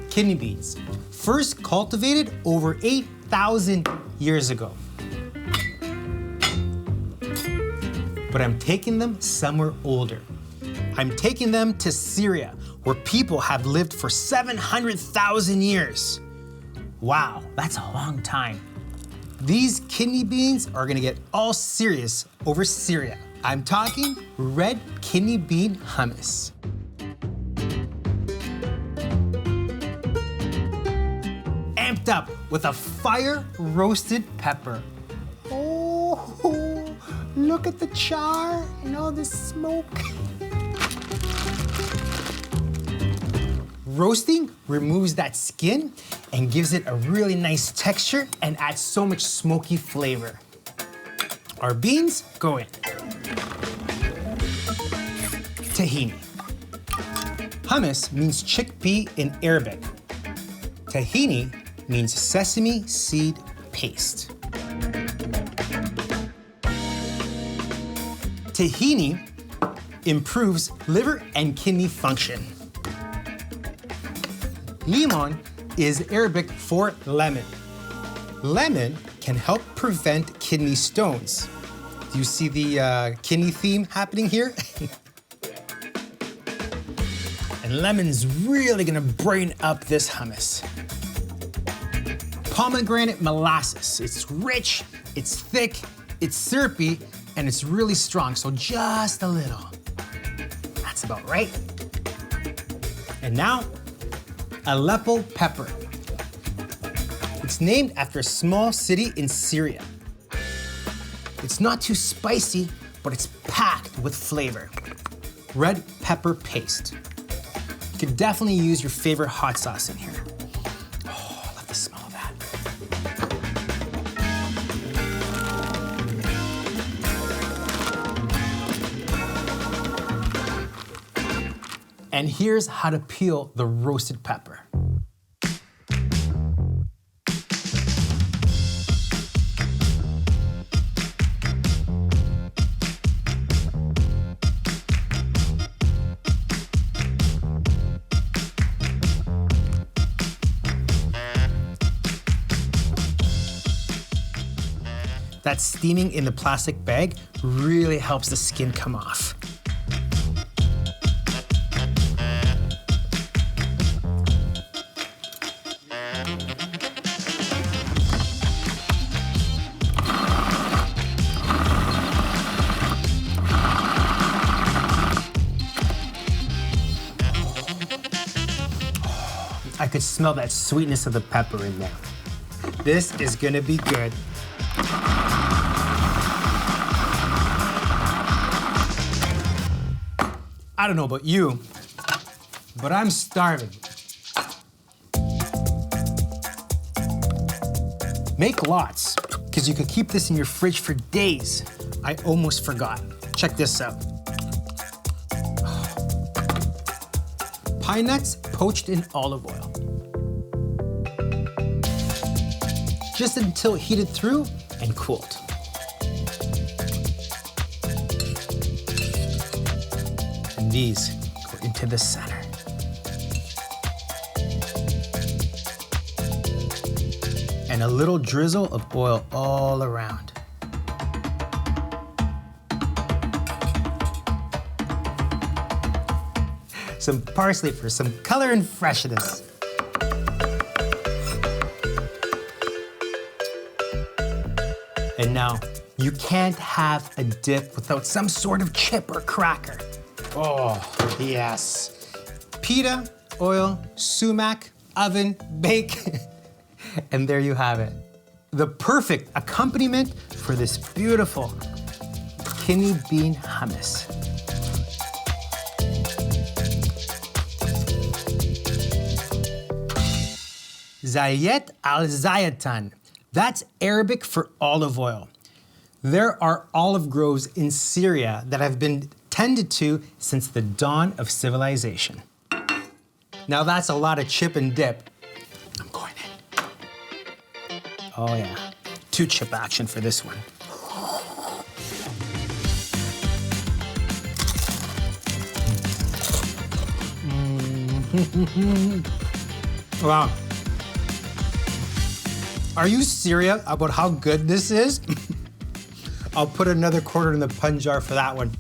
kidney beans, first cultivated over 8,000 years ago. But I'm taking them somewhere older. I'm taking them to Syria, where people have lived for 700,000 years. Wow, that's a long time. These kidney beans are gonna get all serious over Syria. I'm talking red kidney bean hummus. Amped up with a fire-roasted pepper. Oh, look at the char and all this smoke. Roasting removes that skin and gives it a really nice texture and adds so much smoky flavor. Our beans go in. Tahini. Hummus means chickpea in Arabic. Tahini means sesame seed paste. Tahini improves liver and kidney function. Limon is Arabic for lemon. Lemon can help prevent kidney stones. Do you see the kidney theme happening here? And lemon's really gonna brighten up this hummus. Pomegranate molasses. It's rich, it's thick, it's syrupy, and it's really strong, so just a little. That's about right. And now, Aleppo pepper. It's named after a small city in Syria. It's not too spicy, but it's packed with flavor. Red pepper paste. You could definitely use your favorite hot sauce in here. Oh, I love the smell of that. And here's how to peel the roasted pepper. That steaming in the plastic bag really helps the skin come off. I could smell that sweetness of the pepper in there. This is gonna be good. I don't know about you, but I'm starving. Make lots, because you could keep this in your fridge for days. I almost forgot. Check this out. Pine nuts poached in olive oil. Just until heated through and cooled. And these go into the center. And a little drizzle of oil all around. Some parsley for some color and freshness. And now, you can't have a dip without some sort of chip or cracker. Oh, yes. Pita, oil, sumac, oven, bake, and there you have it. The perfect accompaniment for this beautiful kidney bean hummus. Zayet al-zayatan. That's Arabic for olive oil. There are olive groves in Syria that have been tended to since the dawn of civilization. Now that's a lot of chip and dip. I'm going in. Oh yeah, 2 chip action for this one. Wow. Are you serious about how good this is? I'll put another quarter in the pun jar for that one.